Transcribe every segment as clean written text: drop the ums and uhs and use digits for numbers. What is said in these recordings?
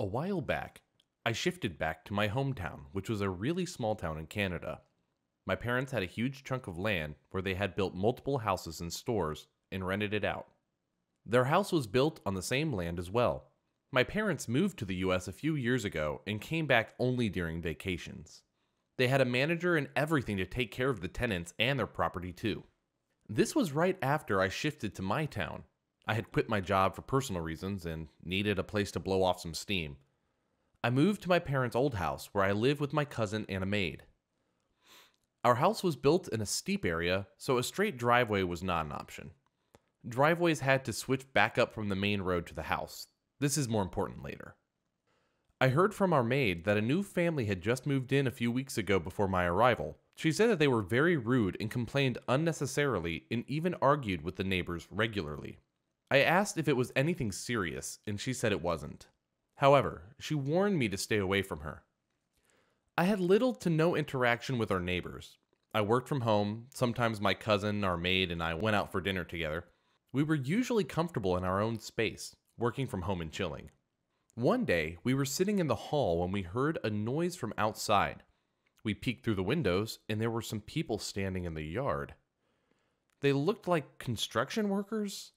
A while back, I shifted back to my hometown, which was a really small town in Canada. My parents had a huge chunk of land where they had built multiple houses and stores and rented it out. Their house was built on the same land as well. My parents moved to the US a few years ago and came back only during vacations. They had a manager and everything to take care of the tenants and their property too. This was right after I shifted to my town. I had quit my job for personal reasons and needed a place to blow off some steam. I moved to my parents' old house where I live with my cousin and a maid. Our house was built in a steep area, so a straight driveway was not an option. Driveways had to switch back up from the main road to the house. This is more important later. I heard from our maid that a new family had just moved in a few weeks ago before my arrival. She said that they were very rude and complained unnecessarily and even argued with the neighbors regularly. I asked if it was anything serious, and she said it wasn't. However, she warned me to stay away from her. I had little to no interaction with our neighbors. I worked from home. Sometimes my cousin, our maid, and I went out for dinner together. We were usually comfortable in our own space, working from home and chilling. One day, we were sitting in the hall when we heard a noise from outside. We peeked through the windows, and there were some people standing in the yard. They looked like construction workers.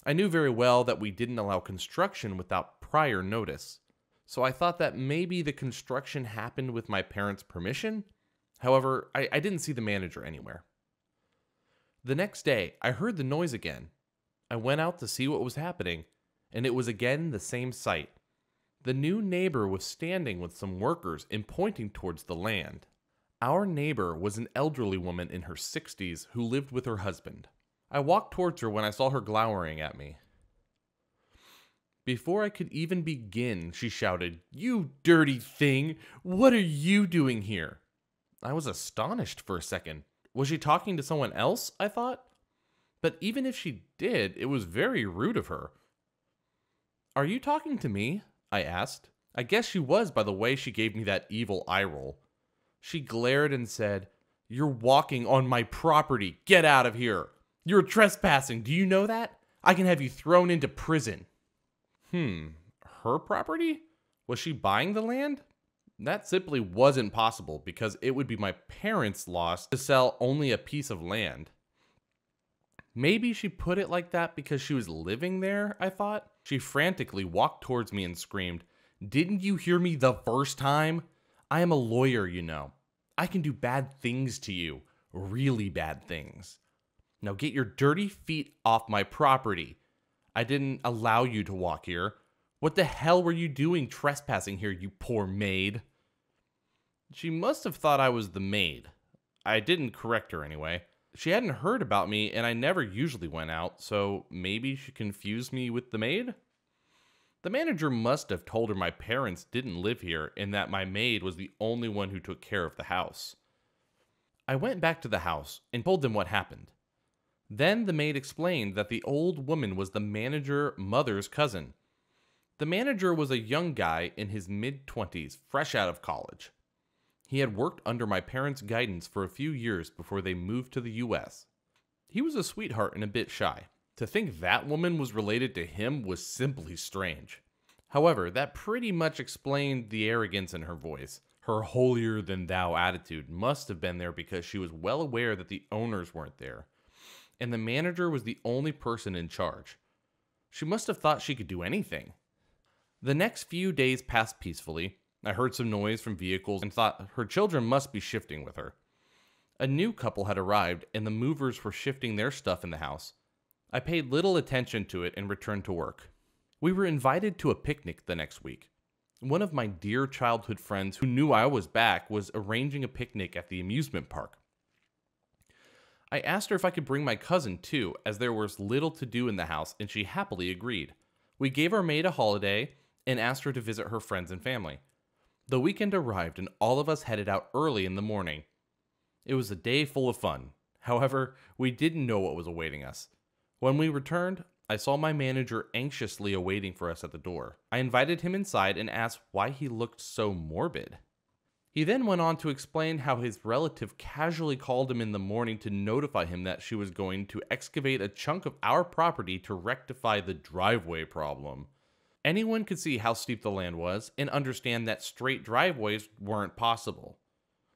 I knew very well that we didn't allow construction without prior notice, so I thought that maybe the construction happened with my parents' permission. However, I didn't see the manager anywhere. The next day, I heard the noise again. I went out to see what was happening, and it was again the same sight. The new neighbor was standing with some workers and pointing towards the land. Our neighbor was an elderly woman in her 60s who lived with her husband. I walked towards her when I saw her glowering at me. Before I could even begin, she shouted, "You dirty thing! What are you doing here?" I was astonished for a second. Was she talking to someone else, I thought? But even if she did, it was very rude of her. "Are you talking to me?" I asked. I guess she was by the way she gave me that evil eye roll. She glared and said, "You're walking on my property. Get out of here. You're trespassing. Do you know that? I can have you thrown into prison." Her property? Was she buying the land? That simply wasn't possible because it would be my parents' loss to sell only a piece of land. Maybe she put it like that because she was living there, I thought. She frantically walked towards me and screamed, "Didn't you hear me the first time? I am a lawyer, you know. I can do bad things to you, really bad things. Now get your dirty feet off my property. I didn't allow you to walk here. What the hell were you doing trespassing here, you poor maid?" She must have thought I was the maid. I didn't correct her anyway. She hadn't heard about me, and I never usually went out, so maybe she confused me with the maid? The manager must have told her my parents didn't live here and that my maid was the only one who took care of the house. I went back to the house and told them what happened. Then the maid explained that the old woman was the manager's mother's cousin. The manager was a young guy in his mid-20s, fresh out of college. He had worked under my parents' guidance for a few years before they moved to the US. He was a sweetheart and a bit shy. To think that woman was related to him was simply strange. However, that pretty much explained the arrogance in her voice. Her holier-than-thou attitude must have been there because she was well aware that the owners weren't there, and the manager was the only person in charge. She must have thought she could do anything. The next few days passed peacefully. I heard some noise from vehicles and thought her children must be shifting with her. A new couple had arrived, and the movers were shifting their stuff in the house. I paid little attention to it and returned to work. We were invited to a picnic the next week. One of my dear childhood friends who knew I was back was arranging a picnic at the amusement park. I asked her if I could bring my cousin too, as there was little to do in the house, and she happily agreed. We gave our maid a holiday and asked her to visit her friends and family. The weekend arrived and all of us headed out early in the morning. It was a day full of fun. However, we didn't know what was awaiting us. When we returned, I saw my manager anxiously awaiting for us at the door. I invited him inside and asked why he looked so morbid. He then went on to explain how his relative casually called him in the morning to notify him that she was going to excavate a chunk of our property to rectify the driveway problem. Anyone could see how steep the land was and understand that straight driveways weren't possible.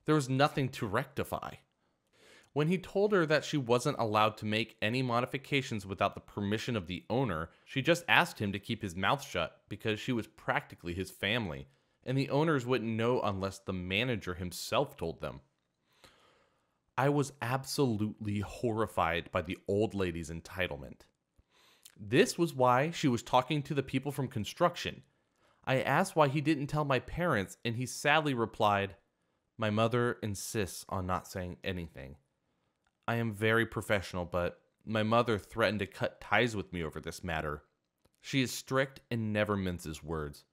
There was nothing to rectify. When he told her that she wasn't allowed to make any modifications without the permission of the owner, she just asked him to keep his mouth shut because she was practically his family, and the owners wouldn't know unless the manager himself told them. I was absolutely horrified by the old lady's entitlement. This was why she was talking to the people from construction. I asked why he didn't tell my parents, and he sadly replied, "My mother insists on not saying anything. I am very professional, but my mother threatened to cut ties with me over this matter. She is strict and never minces words.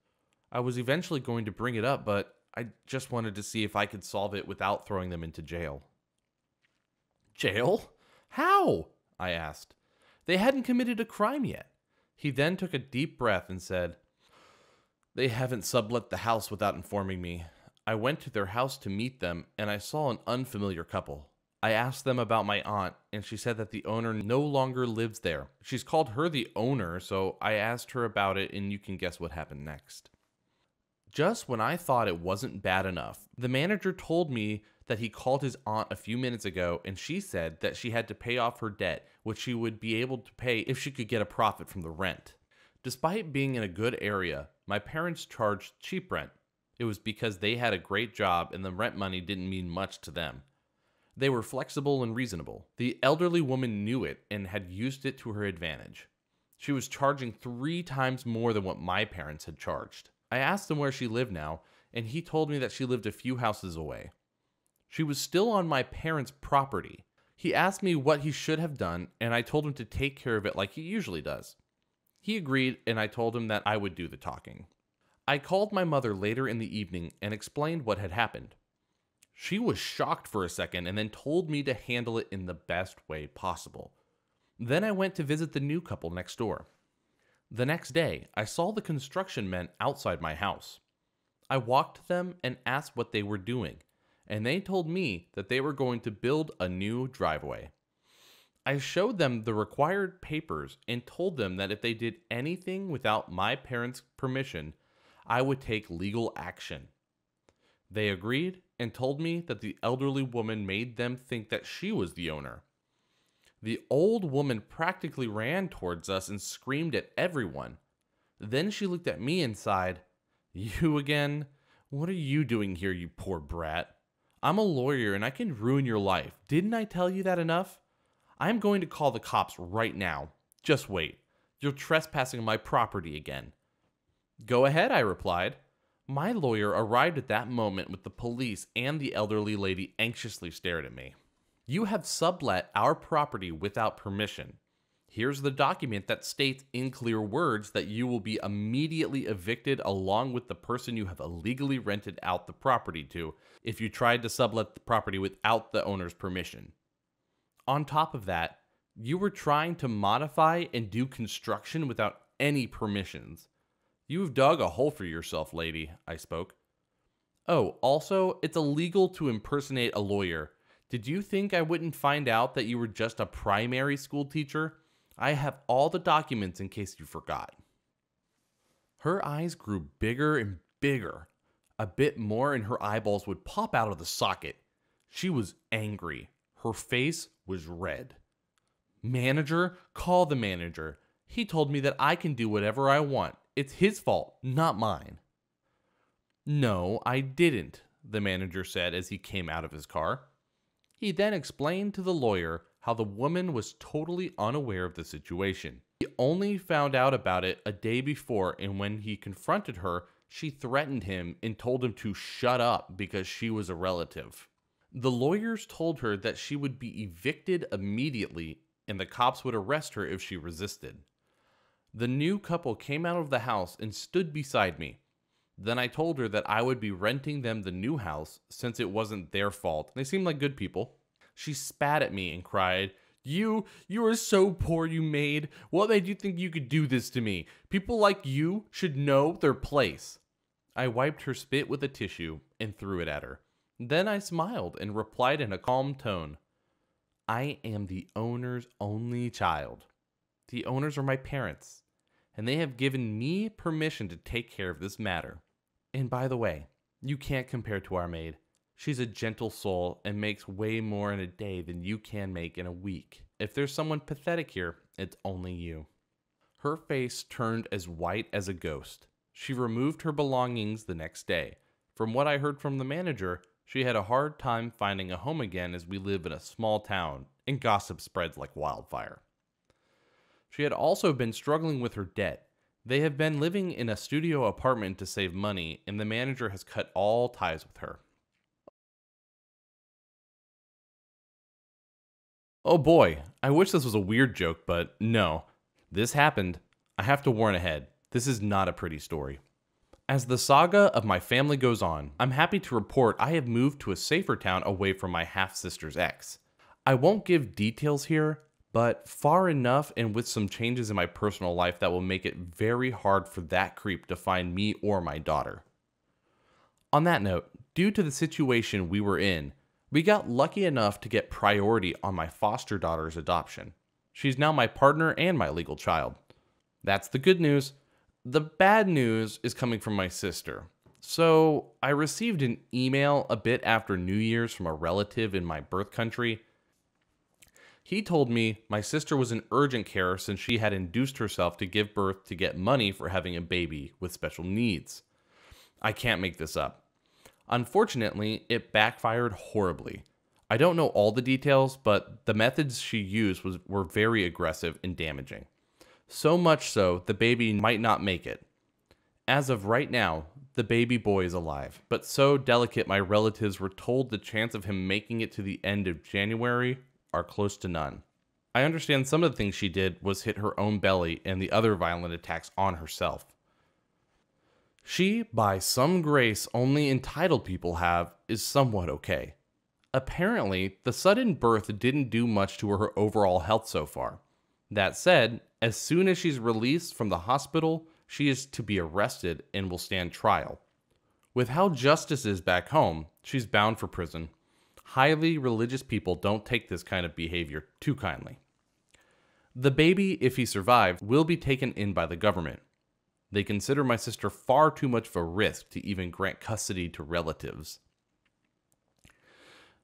I was eventually going to bring it up, but I just wanted to see if I could solve it without throwing them into jail." Jail? How? I asked. They hadn't committed a crime yet. He then took a deep breath and said, "They haven't sublet the house without informing me. I went to their house to meet them, and I saw an unfamiliar couple. I asked them about my aunt, and she said that the owner no longer lives there. She's called her the owner, so I asked her about it, and you can guess what happened next." Just when I thought it wasn't bad enough, the manager told me that he called his aunt a few minutes ago, and she said that she had to pay off her debt, which she would be able to pay if she could get a profit from the rent. Despite being in a good area, my parents charged cheap rent. It was because they had a great job and the rent money didn't mean much to them. They were flexible and reasonable. The elderly woman knew it and had used it to her advantage. She was charging 3 times more than what my parents had charged. I asked him where she lived now, and he told me that she lived a few houses away. She was still on my parents' property. He asked me what he should have done, and I told him to take care of it like he usually does. He agreed, and I told him that I would do the talking. I called my mother later in the evening and explained what had happened. She was shocked for a second and then told me to handle it in the best way possible. Then I went to visit the new couple next door. The next day, I saw the construction men outside my house. I walked to them and asked what they were doing, and they told me that they were going to build a new driveway. I showed them the required papers and told them that if they did anything without my parents' permission, I would take legal action. They agreed and told me that the elderly woman made them think that she was the owner. The old woman practically ran towards us and screamed at everyone. Then she looked at me and sighed, "You again? What are you doing here, you poor brat? I'm a lawyer and I can ruin your life. Didn't I tell you that enough? I'm going to call the cops right now. Just wait. You're trespassing my property again." "Go ahead," I replied. My lawyer arrived at that moment with the police, and the elderly lady anxiously stared at me. "You have sublet our property without permission. Here's the document that states in clear words that you will be immediately evicted along with the person you have illegally rented out the property to if you tried to sublet the property without the owner's permission. On top of that, you were trying to modify and do construction without any permissions. You've dug a hole for yourself, lady," I spoke. "Oh, also, it's illegal to impersonate a lawyer. Did you think I wouldn't find out that you were just a primary school teacher? I have all the documents in case you forgot." Her eyes grew bigger and bigger. A bit more and her eyeballs would pop out of the socket. She was angry. Her face was red. "Manager, call the manager. He told me that I can do whatever I want. It's his fault, not mine." "No, I didn't," the manager said as he came out of his car. He then explained to the lawyer how the woman was totally unaware of the situation. He only found out about it a day before, and when he confronted her, she threatened him and told him to shut up because she was a relative. The lawyers told her that she would be evicted immediately and the cops would arrest her if she resisted. The new couple came out of the house and stood beside me. Then I told her that I would be renting them the new house since it wasn't their fault. They seemed like good people. She spat at me and cried, You are so poor, you maid. What made you think you could do this to me? People like you should know their place." I wiped her spit with a tissue and threw it at her. Then I smiled and replied in a calm tone, "I am the owner's only child. The owners are my parents, and they have given me permission to take care of this matter. And by the way, you can't compare to our maid. She's a gentle soul and makes way more in a day than you can make in a week. If there's someone pathetic here, it's only you." Her face turned as white as a ghost. She removed her belongings the next day. From what I heard from the manager, she had a hard time finding a home again as we live in a small town and gossip spreads like wildfire. She had also been struggling with her debt. They have been living in a studio apartment to save money, and the manager has cut all ties with her. Oh boy, I wish this was a weird joke, but no. This happened. I have to warn ahead. This is not a pretty story. As the saga of my family goes on, I'm happy to report I have moved to a safer town away from my half-sister's ex. I won't give details here, but far enough and with some changes in my personal life that will make it very hard for that creep to find me or my daughter. On that note, due to the situation we were in, we got lucky enough to get priority on my foster daughter's adoption. She's now my partner and my legal child. That's the good news. The bad news is coming from my sister. So, I received an email a bit after New Year's from a relative in my birth country. He told me my sister was in urgent care since she had induced herself to give birth to get money for having a baby with special needs. I can't make this up. Unfortunately, it backfired horribly. I don't know all the details, but the methods she used were very aggressive and damaging. So much so, the baby might not make it. As of right now, the baby boy is alive, but so delicate my relatives were told the chance of him making it to the end of January are close to none. I understand some of the things she did was hit her own belly and the other violent attacks on herself. She, by some grace only entitled people have, is somewhat okay. Apparently, the sudden birth didn't do much to her overall health so far. That said, as soon as she's released from the hospital, she is to be arrested and will stand trial. With how justice is back home, she's bound for prison. Highly religious people don't take this kind of behavior too kindly. The baby, if he survives, will be taken in by the government. They consider my sister far too much of a risk to even grant custody to relatives.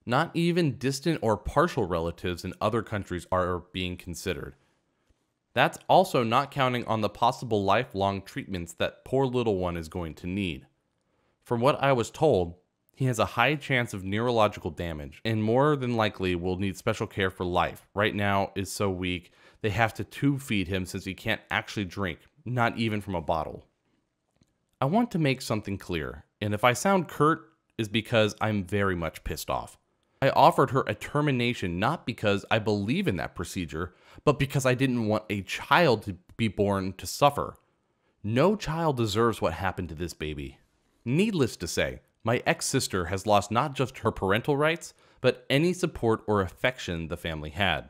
Not even distant or partial relatives in other countries are being considered. That's also not counting on the possible lifelong treatments that poor little one is going to need. From what I was told, he has a high chance of neurological damage and more than likely will need special care for life. Right now is so weak, they have to tube feed him since he can't actually drink, not even from a bottle. I want to make something clear, and if I sound curt, is because I'm very much pissed off. I offered her a termination not because I believe in that procedure, but because I didn't want a child to be born to suffer. No child deserves what happened to this baby. Needless to say, my ex-sister has lost not just her parental rights, but any support or affection the family had.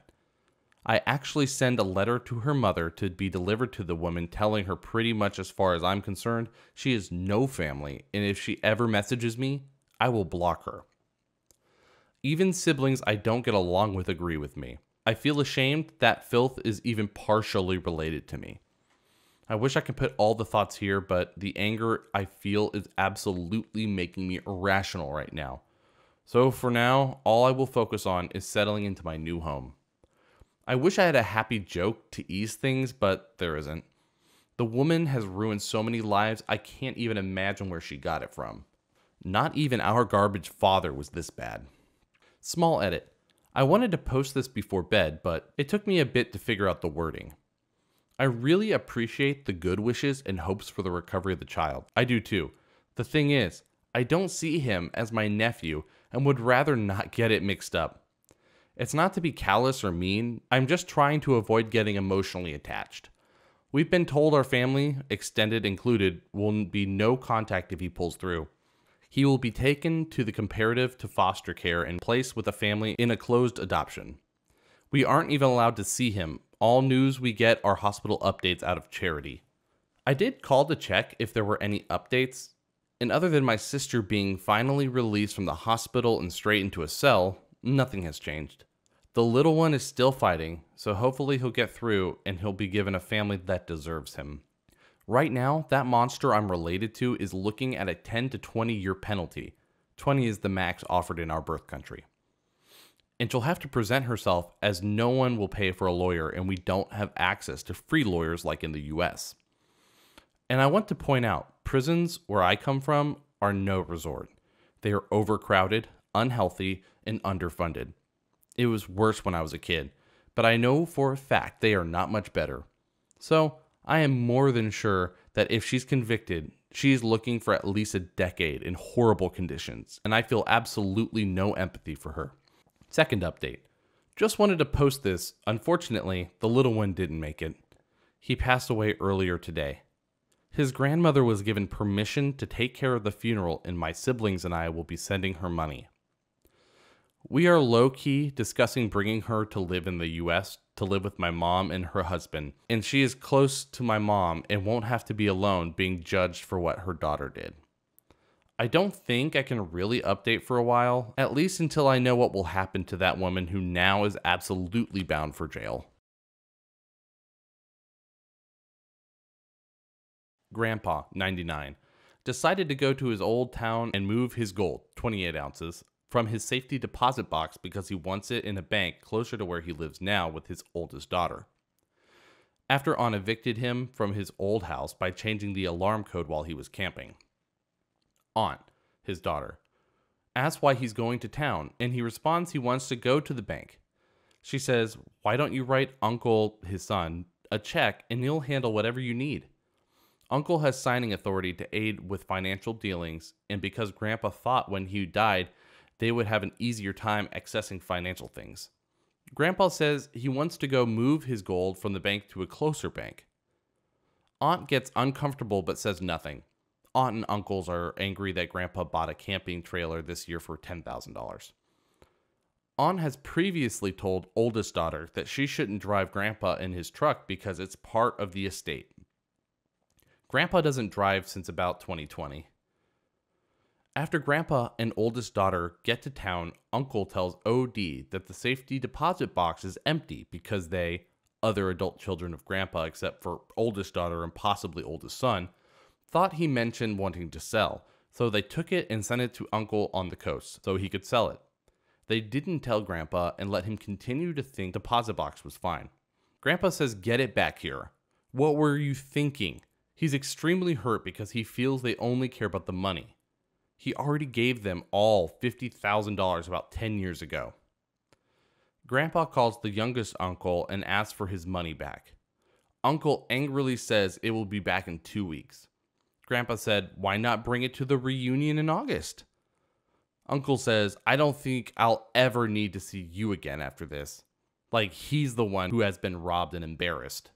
I actually send a letter to her mother to be delivered to the woman telling her pretty much as far as I'm concerned, she has no family, and if she ever messages me, I will block her. Even siblings I don't get along with agree with me. I feel ashamed that filth is even partially related to me. I wish I could put all the thoughts here, but the anger I feel is absolutely making me irrational right now. So for now, all I will focus on is settling into my new home. I wish I had a happy joke to ease things, but there isn't. The woman has ruined so many lives, I can't even imagine where she got it from. Not even our garbage father was this bad. Small edit. I wanted to post this before bed, but it took me a bit to figure out the wording. I really appreciate the good wishes and hopes for the recovery of the child. I do too. The thing is, I don't see him as my nephew and would rather not get it mixed up. It's not to be callous or mean, I'm just trying to avoid getting emotionally attached. We've been told our family, extended included, will be no contact if he pulls through. He will be taken to the comparative to foster care and placed with a family in a closed adoption. We aren't even allowed to see him. All news we get are hospital updates out of charity. I did call to check if there were any updates, and other than my sister being finally released from the hospital and straight into a cell, nothing has changed. The little one is still fighting, so hopefully he'll get through and he'll be given a family that deserves him. Right now, that monster I'm related to is looking at a 10 to 20-year penalty. 20 is the max offered in our birth country. And she'll have to present herself as no one will pay for a lawyer and we don't have access to free lawyers like in the US. And I want to point out, prisons where I come from are no resort. They are overcrowded, unhealthy, and underfunded. It was worse when I was a kid, but I know for a fact they are not much better. So I am more than sure that if she's convicted, she is looking for at least a decade in horrible conditions, and I feel absolutely no empathy for her. Second update. Just wanted to post this. Unfortunately, the little one didn't make it. He passed away earlier today. His grandmother was given permission to take care of the funeral, and my siblings and I will be sending her money. We are low-key discussing bringing her to live in the US to live with my mom and her husband, and she is close to my mom and won't have to be alone being judged for what her daughter did. I don't think I can really update for a while, at least until I know what will happen to that woman who now is absolutely bound for jail. Grandpa, 99, decided to go to his old town and move his gold, 28 ounces, from his safety deposit box because he wants it in a bank closer to where he lives now with his oldest daughter. After Aunt evicted him from his old house by changing the alarm code while he was camping. Aunt, his daughter, asks why he's going to town, and he responds he wants to go to the bank. She says, "Why don't you write Uncle," his son, "a check and he'll handle whatever you need." Uncle has signing authority to aid with financial dealings, and because Grandpa thought when he died they would have an easier time accessing financial things. Grandpa says he wants to go move his gold from the bank to a closer bank. Aunt gets uncomfortable but says nothing. Aunt and uncles are angry that Grandpa bought a camping trailer this year for $10,000. Aunt has previously told oldest daughter that she shouldn't drive Grandpa in his truck because it's part of the estate. Grandpa doesn't drive since about 2020. After Grandpa and oldest daughter get to town, Uncle tells OD that the safety deposit box is empty because they, other adult children of Grandpa except for oldest daughter and possibly oldest son, thought he mentioned wanting to sell, so they took it and sent it to Uncle on the coast so he could sell it. They didn't tell Grandpa and let him continue to think the deposit box was fine. Grandpa says, "Get it back here." What were you thinking? He's extremely hurt because he feels they only care about the money. He already gave them all $50,000 about 10 years ago. Grandpa calls the youngest uncle and asks for his money back. Uncle angrily says it will be back in 2 weeks. Grandpa said, "Why not bring it to the reunion in August?" Uncle says, "I don't think I'll ever need to see you again after this." Like he's the one who has been robbed and embarrassed.